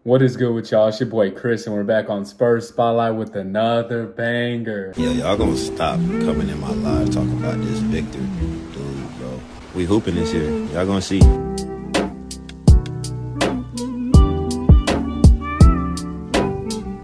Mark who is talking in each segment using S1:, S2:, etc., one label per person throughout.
S1: What is good with y'all? It's your boy Chris, and we're back on Spurs Spotlight with another banger.
S2: Yeah, y'all gonna stop coming in my live talking about this Victor dude, bro. We hooping this year. Y'all gonna see.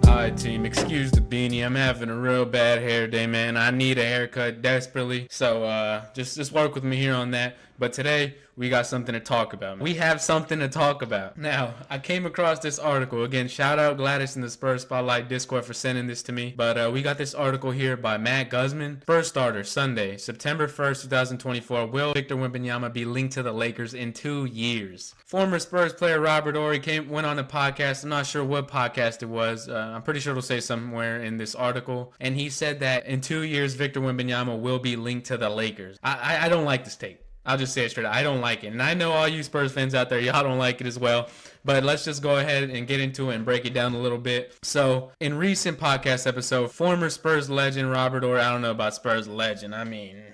S1: Alright, team, excuse the beanie. I'm having a real bad hair day, man. I need a haircut desperately. So just work with me here on that. But today we got something to talk about. We have something to talk about. Now, I came across this article. Again, shout out Gladys in the Spurs Spotlight Discord for sending this to me. But we got this article here by Matt Guzman. First starter, Sunday, September 1st, 2024. Will Victor Wembanyama be linked to the Lakers in 2 years? Former Spurs player Robert Horry went on a podcast. I'm not sure what podcast it was. I'm pretty sure it'll say somewhere in this article. And he said that in 2 years, Victor Wembanyama will be linked to the Lakers. I don't like this take. I'll just say it straight. I don't like it. And I know all you Spurs fans out there, y'all don't like it as well. But let's just go ahead and get into it and break it down a little bit. So, in recent podcast episode, former Spurs legend Robert Horry, I don't know about Spurs legend. I mean,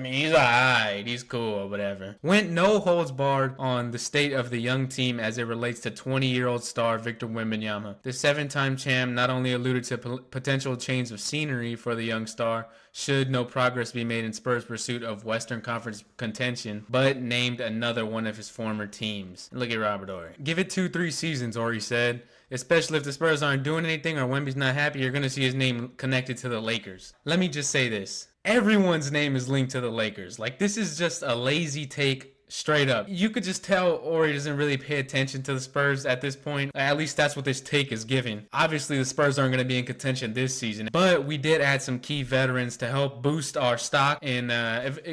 S1: he's alright. He's cool or whatever. Went no holds barred on the state of the young team as it relates to 20-year-old star Victor Wembanyama. The 7-time champ not only alluded to potential change of scenery for the young star, should no progress be made in Spurs' pursuit of Western Conference contention, but named another one of his former teams. Look at Robert Horry. Give it 2-3 seasons, Horry said. Especially if the Spurs aren't doing anything or Wemby's not happy, you're going to see his name connected to the Lakers. Let me just say this. Everyone's name is linked to the Lakers. Like, this is just a lazy take. Straight up. You could just tell Horry doesn't really pay attention to the Spurs at this point. At least that's what this take is giving. Obviously, the Spurs aren't going to be in contention this season, but we did add some key veterans to help boost our stock and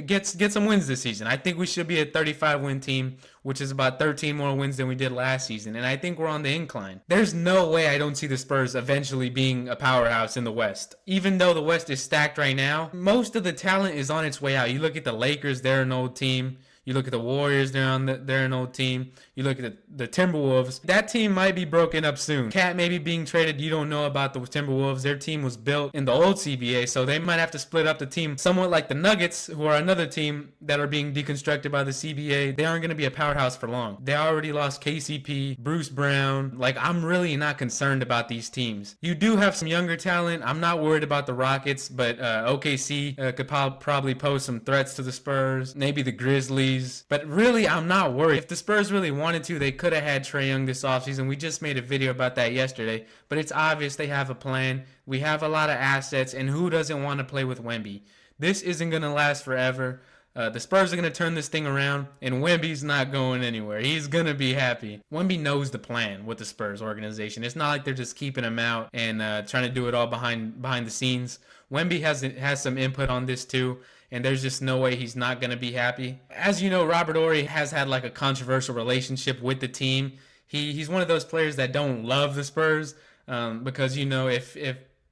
S1: get some wins this season. I think we should be a 35-win team, which is about 13 more wins than we did last season, and I think we're on the incline. There's no way I don't see the Spurs eventually being a powerhouse in the West. Even though the West is stacked right now, most of the talent is on its way out. You look at the Lakers, they're an old team. You look at the Warriors, they're an old team. You look at the Timberwolves. That team might be broken up soon. Cat maybe being traded. You don't know about the Timberwolves. Their team was built in the old CBA, so they might have to split up the team somewhat like the Nuggets, who are another team that are being deconstructed by the CBA. They aren't going to be a powerhouse for long. They already lost KCP, Bruce Brown. Like, I'm really not concerned about these teams. You do have some younger talent. I'm not worried about the Rockets, but OKC could probably pose some threats to the Spurs. Maybe the Grizzlies. But really, I'm not worried. If the Spurs really wanted to, they could have had Trae Young this offseason. We just made a video about that yesterday. But it's obvious they have a plan. We have a lot of assets, and who doesn't want to play with Wemby? This isn't going to last forever. The Spurs are going to turn this thing around, and Wemby's not going anywhere. He's going to be happy. Wemby knows the plan with the Spurs organization. It's not like they're just keeping him out and trying to do it all behind the scenes. Wemby has some input on this too, and there's just no way he's not going to be happy. As you know, Robert Horry has had like a controversial relationship with the team. He's one of those players that don't love the Spurs because, you know, if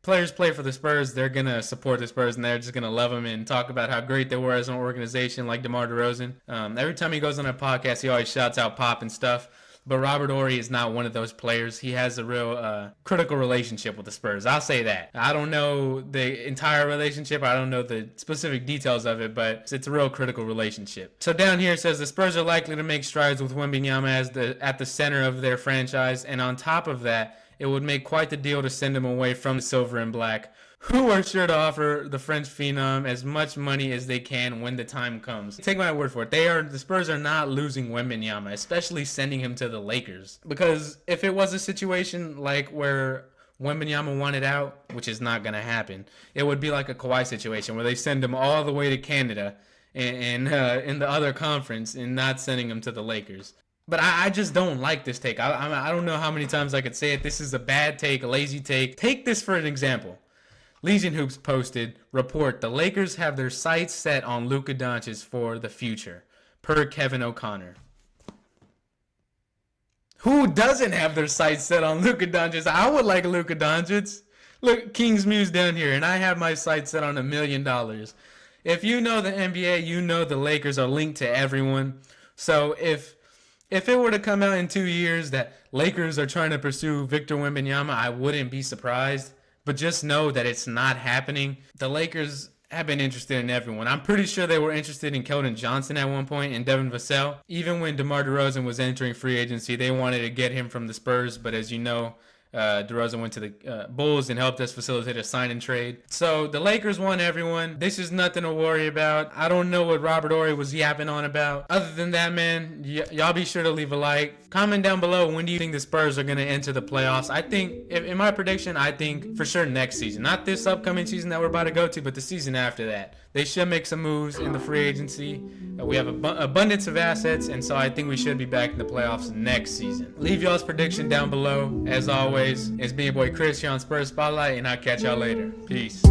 S1: players play for the Spurs, they're going to support the Spurs and they're just going to love them and talk about how great they were as an organization, like DeMar DeRozan. Every time he goes on a podcast, he always shouts out Pop and stuff. But Robert Horry is not one of those players. He has a real critical relationship with the Spurs. I'll say that. I don't know the entire relationship. I don't know the specific details of it, but it's a real critical relationship. So down here it says the Spurs are likely to make strides with Wembanyama at the center of their franchise. And on top of that, it would make quite the deal to send him away from the silver and black, who are sure to offer the French phenom as much money as they can when the time comes. Take my word for it. The Spurs are not losing Wembanyama, especially sending him to the Lakers. Because if it was a situation like where Wembanyama wanted out, which is not going to happen, it would be like a Kawhi situation where they send him all the way to Canada and in the other conference and not sending him to the Lakers. But I just don't like this take. I don't know how many times I could say it. This is a bad take, a lazy take. Take this for an example. Legion Hoops posted, report, the Lakers have their sights set on Luka Doncic for the future, per Kevin O'Connor. Who doesn't have their sights set on Luka Doncic? I would like Luka Doncic. Look, King's Muse down here, and I have my sights set on $1 million. If you know the NBA, you know the Lakers are linked to everyone. So if it were to come out in 2 years that Lakers are trying to pursue Victor Wembanyama, I wouldn't be surprised. But just know that it's not happening. The Lakers have been interested in everyone. I'm pretty sure they were interested in Keldon Johnson at one point and Devin Vassell. Even when DeMar DeRozan was entering free agency, they wanted to get him from the Spurs, but as you know, DeRozan went to the Bulls and helped us facilitate a sign and trade. So the Lakers won everyone. This is nothing to worry about. I don't know what Robert Horry was yapping on about. Other than that, man, y'all be sure to leave a like. Comment down below, when do you think the Spurs are going to enter the playoffs? I think, in my prediction, I think for sure next season. Not this upcoming season that we're about to go to, but the season after that. They should make some moves in the free agency. We have abundance of assets, and so I think we should be back in the playoffs next season. Leave y'all's prediction down below. As always, it's me, your boy Chris here on Spurs Spotlight, and I'll catch y'all later. Peace.